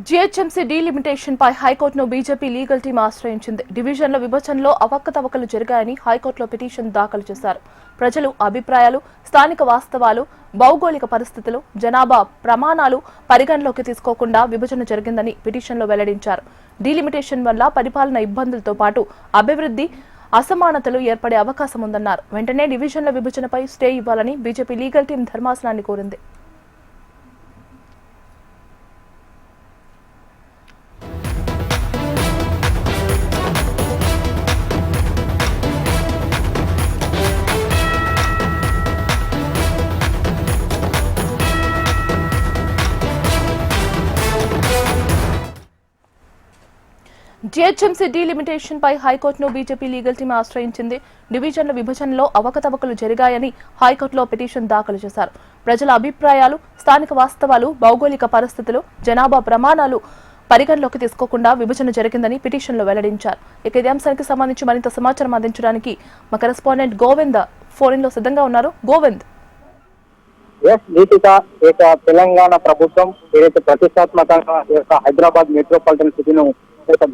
GHMC delimitation పై హైకోర్టును BJP legal team ఆశ్రయించింది. డివిజన్ల విభజనలో అవకతవకలు జరిగాయని హైకోర్టులో పిటిషన్ దాఖలు చేశారు. ప్రజలు అభిప్రాయాలు, స్థానిక వాస్తవాలు, భౌగోళిక పరిస్థితులు, జనాభా ప్రమాణాలు పరిగణలోకి తీసుకోకుండా విభజన జరిగిందని పిటిషన్లో వెల్లడించారు. డీలిమిటేషన్ వల్ల పరిపాలన ఇబ్బందులతో పాటు అభివృద్ధి అసమానతలు ఏర్పడే అవకాశం ఉందన్నారు. వెంటనే డివిజన్ల విభజనపై స్టే ఇవ్వాలని బీజేపీ లీగల్ టీం ధర్మాసనాన్ని కోరింది. జీహెచ్ఎంసీ డీలిమిటేషన్ పై హైకోర్టును బీజేపీ లీగల్ టీం ఆశ్రయించింది. డివిజన్ల విభజనలో అవకతవకలు జరిగాయని హైకోర్టులో పిటిషన్ దాఖలు చేశారు. ప్రజల అభిప్రాయాలు, స్థానిక వాస్తవాలు, భౌగోళిక పరిస్థితులు, జనాభా ప్రమాణాలు పరిగణలోకి తీసుకోకుండా విభజన జరిగిందని పిటిషన్లో వెల్లడించారు. ఇక ఇదే అంశానికి సంబంధించి మరింత సమాచారం అందించడానికి మా కరెస్పాండెంట్ గోవింద్ ఫోన్ లో సిద్ధంగా ఉన్నారు. గోవింద్, తెలంగాణ ప్రభుత్వం ఏదైతే ప్రతిష్టాత్మకంగా హైదరాబాద్ మెట్రోపాలిటన్ సిటీను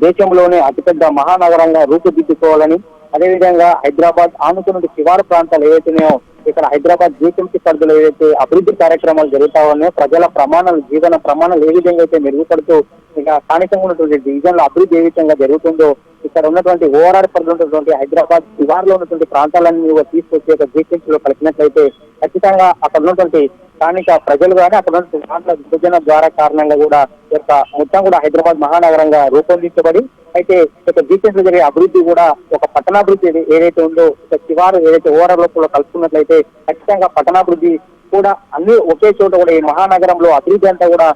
దేశంలోనే అతిపెద్ద మహానగరంగా రూపుదిద్దుకోవాలని, అదేవిధంగా హైదరాబాద్ ఆనుకున్న శివారు ప్రాంతాలు ఏవైతున్నాయో ఇక్కడ హైదరాబాద్ జీహెచ్ఎంసీ పరిధిలో ఏదైతే అభివృద్ధి కార్యక్రమాలు జరుగుతా ఉన్నాయో, ప్రజల ప్రమాణాలు, జీవన ప్రమాణాలు ఏ విధంగా అయితే మెరుగుపడుతూ ఇక స్థానికంగా ఉన్నటువంటి డివిజన్ల అభివృద్ధి ఏ విధంగా జరుగుతుందో, ఇక్కడ ఉన్నటువంటి ఓఆర్ఆర్ పరిధిలో ఉన్నటువంటి హైదరాబాద్ శివారులో ఉన్నటువంటి ప్రాంతాలన్నీ తీసుకొచ్చి ఒక జీహెచ్ఎంసీలో కలిపినట్లయితే ఖచ్చితంగా అక్కడ ఉన్నటువంటి స్థానిక ప్రజలు కానీ అక్కడ ప్రాంతాల విభజన ద్వారా కారణంగా కూడా మొత్తం కూడా హైదరాబాద్ మహానగరంగా రూపొందించబడి అయితే ఒక జీహెచ్ఎంసీలో జరిగే అభివృద్ధి కూడా ఒక పట్టణాభివృద్ధి ఏదైతే ఉందో ఒక శివారు ఏదైతే ఓఆర్ఆర్ లో కలుపుకున్నట్లయితే ఖచ్చితంగా పట్టణాభివృద్ధి కూడా అన్ని ఒకే చోట కూడా ఈ మహానగరంలో అభివృద్ధి అంతా కూడా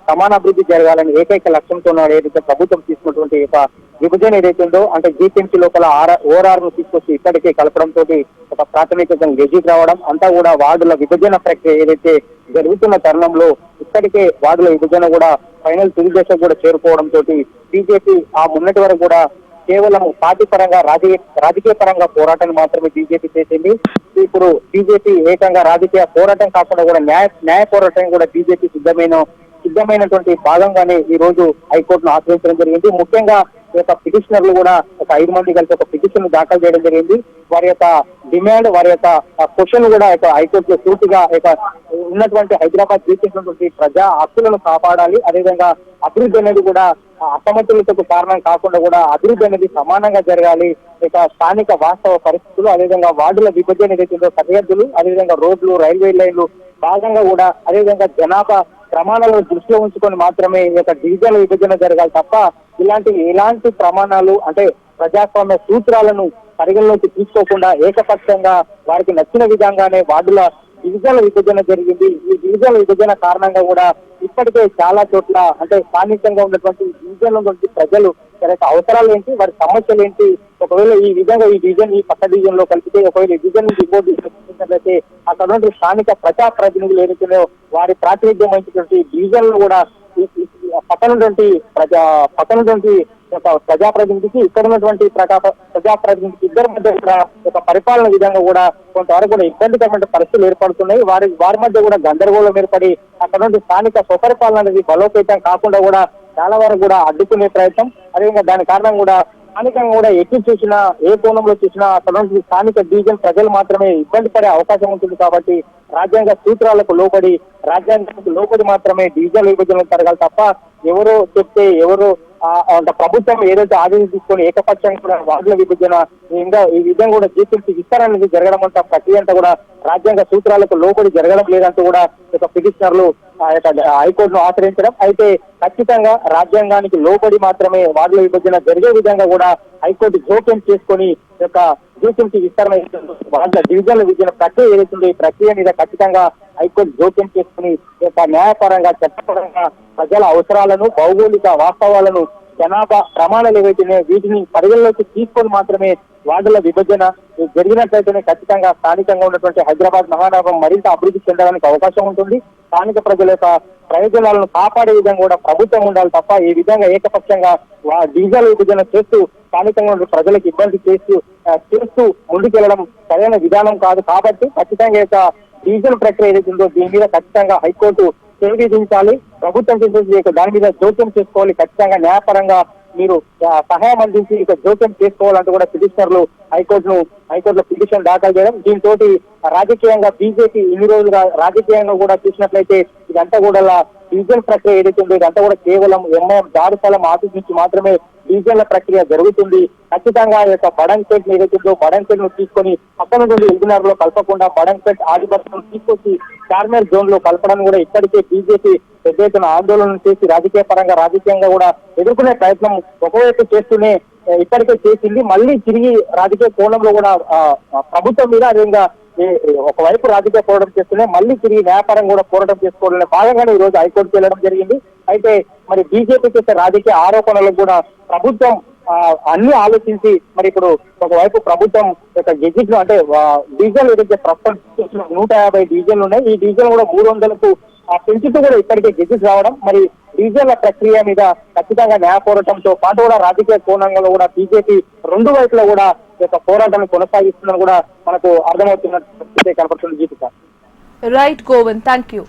సమానాభివృద్ధి జరగాలని ఏకైక లక్ష్యంతో ఏదైతే ప్రభుత్వం తీసుకున్నటువంటి ఒక విభజన ఏదైతే ఉందో, అంటే జీహెచ్ఎంసీ లోపల ఓఆర్ఆర్ ను తీసుకొచ్చి ఇక్కడికి కలపడంతో ఒక ప్రాథమిక గెజిట్ రావడం అంతా కూడా వార్డుల విభజన ప్రక్రియ ఏదైతే జరుగుతున్న తరుణంలో ఇక్కడికే వార్డుల విభజన కూడా ఫైనల్ తుది దశకు కూడా చేరుకోవడంతో బీజేపీ ఆ మొన్నటి వరకు కూడా కేవలం పార్టీ పరంగా రాజకీయ పరంగా పోరాటాన్ని మాత్రమే బీజేపీ చేసింది. ఇప్పుడు బీజేపీ ఏకంగా రాజకీయ పోరాటం కాకుండా కూడా న్యాయ పోరాటం కూడా బీజేపీ సిద్ధమైనటువంటి భాగంగానే ఈ రోజు హైకోర్టును ఆశ్రయించడం జరిగింది. ముఖ్యంగా ఈ యొక్క పిటిషనర్లు కూడా ఒక 5 మంది కలిసి ఒక పిటిషన్ దాఖలు చేయడం జరిగింది. వారి యొక్క డిమాండ్, వారి యొక్క క్వశ్చన్ కూడా హైకోర్టులో సూటిగా ఉన్నటువంటి హైదరాబాద్ జీవిస్తున్నటువంటి ప్రజా హక్కులను కాపాడాలి, అదేవిధంగా అభివృద్ధి అనేది కూడా అసమతులతకు కారణం కాకుండా కూడా అభివృద్ధి అనేది సమానంగా జరగాలి. ఇక స్థానిక వాస్తవ పరిస్థితులు, అదేవిధంగా వార్డుల విభజన ఏదైతే సరిహద్దులు, అదేవిధంగా రోడ్లు, రైల్వే లైన్లు భాగంగా కూడా అదేవిధంగా జనాభా ప్రమాణాలను దృష్టిలో ఉంచుకొని మాత్రమే ఈ యొక్క డివిజన్ల విభజన జరగాలి తప్ప ఎలాంటి ప్రమాణాలు అంటే ప్రజాస్వామ్య సూత్రాలను పరిగణలోకి తీసుకోకుండా ఏకపక్షంగా వారికి నచ్చిన విధంగానే వార్డుల డివిజన్ల విభజన జరిగింది. ఈ డివిజన్ల విభజన కారణంగా కూడా ఇప్పటికే చాలా చోట్ల అంటే స్థానికంగా ఉన్నటువంటి డివిజన్ల నుంచి ప్రజలు అవసరాలు ఏంటి, వారి సమస్యలు ఏంటి, ఒకవేళ ఈ విధంగా ఈ డివిజన్ ఈ పక్క డివిజన్ లో కలిపితే ఒకవేళ ఈ డివిజన్ నుంచి ఇంకో డివిజన్ అక్కడ ఉన్న స్థానిక ప్రజా ప్రతినిధులు ఏదైతున్నాయో వారి ప్రాతినిధ్యం వహించినటువంటి డివిజన్లు కూడా పక్కనటువంటి ప్రజాప్రతినిధికి ఇక్కడ ఉన్నటువంటి ప్రజాప్రతినిధికి ఇద్దరి మధ్య కూడా ఒక పరిపాలన విధంగా కూడా కొంతవరకు కూడా ఇబ్బందికరమైన పరిస్థితులు ఏర్పడుతున్నాయి. వారి మధ్య కూడా గందరగోళం ఏర్పడి అక్కడ నుండి స్థానిక స్వపరిపాలన అనేది బలోపేతం కాకుండా కూడా చాలా వరకు కూడా అడ్డుకునే ప్రయత్నం, అదేవిధంగా దాని కారణం కూడా స్థానికంగా కూడా ఎటు చూసినా ఏ కోణంలో చూసినా అక్కడ నుంచి స్థానిక డివిజన్ ప్రజలు మాత్రమే ఇబ్బంది పడే అవకాశం ఉంటుంది. కాబట్టి రాజ్యాంగ సూత్రాలకు లోబడి రాజ్యాంగానికి లోబడి మాత్రమే డివిజన్ విభజనలు జరగాలి తప్ప ఎవరో చెప్తే ప్రభుత్వం ఏదైతే ఆదేశం తీసుకొని ఏకపక్షంగా కూడా వార్డుల విభజన ఇంకా ఈ విధంగా కూడా జీహెచ్ఎంసీ విస్తరణ జరగడం అంతా ప్రక్రియ అంతా కూడా రాజ్యాంగ సూత్రాలకు లోబడి జరగడం లేదంటూ కూడా ఒక పిటిషనర్లు హైకోర్టును ఆశ్రయించడం. అయితే ఖచ్చితంగా రాజ్యాంగానికి లోబడి మాత్రమే వార్డుల విభజన జరిగే విధంగా కూడా హైకోర్టు జోక్యం చేసుకొని యొక్క జీహెచ్ఎంసీ విస్తరణ వార్డుల డివిజన్ల విభజన ప్రక్రియ ఏదైతుందో ఈ ప్రక్రియ మీద ఖచ్చితంగా హైకోర్టు జోక్యం చేసుకుని న్యాయపరంగా చట్టపరంగా ప్రజల అవసరాలను, భౌగోళిక వాస్తవాలను, జనాభా ప్రమాణాలు ఏవైతున్నాయో వీటిని పరిగణలోకి తీసుకొని మాత్రమే వార్డుల విభజన జరిగినట్లయితేనే ఖచ్చితంగా స్థానికంగా ఉన్నటువంటి హైదరాబాద్ మహానగరం మరింత అభివృద్ధి చెందడానికి అవకాశం ఉంటుంది. స్థానిక ప్రజల యొక్క ప్రయోజనాలను కాపాడే విధంగా కూడా ప్రభుత్వం ఉండాలి తప్ప ఈ విధంగా ఏకపక్షంగా డివిజన్ల విభజన చేస్తూ స్థానికంగా ఉన్న ప్రజలకు ఇబ్బంది చేస్తూ ముందుకెళ్లడం సరైన విధానం కాదు. కాబట్టి ఖచ్చితంగా డివిజన్ ప్రక్రియ ఏదైతే ఉందో దీని మీద ఖచ్చితంగా హైకోర్టు స్టే విధించాలి, ప్రభుత్వం చేసే దాని మీద జోక్యం చేసుకోవాలి, ఖచ్చితంగా న్యాయపరంగా మీరు సహాయం అందించి ఇక జోక్యం చేసుకోవాలంటూ కూడా పిటిషనర్లు హైకోర్టులో పిటిషన్ దాఖలు చేయడం, దీంతో రాజకీయంగా బీజేపీ ఇన్ని రోజులుగా రాజకీయంగా కూడా చూసినట్లయితే ఇదంతా కూడా డివిజన్ ప్రక్రియ ఏదైతే ఉందో ఇదంతా కూడా కేవలం ఎంఐఎం దారుస్థలం ఆఫీస్ నుంచి మాత్రమే డివిజన్ల ప్రక్రియ జరుగుతుంది. ఖచ్చితంగా ఈ యొక్క బడంపేట్ ఏదైతే ఉందో బడంపేట్ ను తీసుకొని పక్కన నుండి ఎల్బీనగర్ లో కలపకుండా బడంపేట్ ఆదిపత్రం తీసుకొచ్చి చార్మినార్ జోన్ లో కలపడానికి కూడా ఇప్పటికే బీజేపీ పెద్ద ఎత్తున ఆందోళన చేసి రాజకీయంగా కూడా ఎదుర్కొనే ప్రయత్నం ఒకవైపు చేస్తూనే ఇప్పటికే చేసింది. మళ్ళీ తిరిగి రాజకీయ కోణంలో కూడా ప్రభుత్వం మీద అదేవిధంగా ఒకవైపు రాజకీయ పోరాటం చేస్తూనే మళ్ళీ తిరిగి న్యాయపరం కూడా పోరాటం చేసుకోవాలనే భాగంగానే ఈ రోజు హైకోర్టుకి వెళ్ళడం జరిగింది. అయితే మరి బీజేపీ చేసే రాజకీయ ఆరోపణలకు కూడా ప్రభుత్వం అన్ని ఆలోచించి మరి ఇప్పుడు ఒకవైపు ప్రభుత్వం యొక్క గెజిట్ అంటే డివిజన్లు ఏదైతే ప్రస్తుతం 150 డివిజన్లు ఉన్నాయి, ఈ డివిజన్ కూడా 300కు పెంచుతూ కూడా ఇప్పటికే గెజిట్ రావడం, మరి డివిజన్ల ప్రక్రియ మీద ఖచ్చితంగా న్యాయ పోరాటంతో పాటు కూడా రాజకీయ కోణంలో కూడా బీజేపీ రెండు వైపులా కూడా ఈ యొక్క పోరాటాన్ని కొనసాగిస్తుందని కూడా మనకు అర్థమవుతున్నట్టు కనపడుతుంది. జీవిత రైట్ గోవింద్, థ్యాంక్ యూ.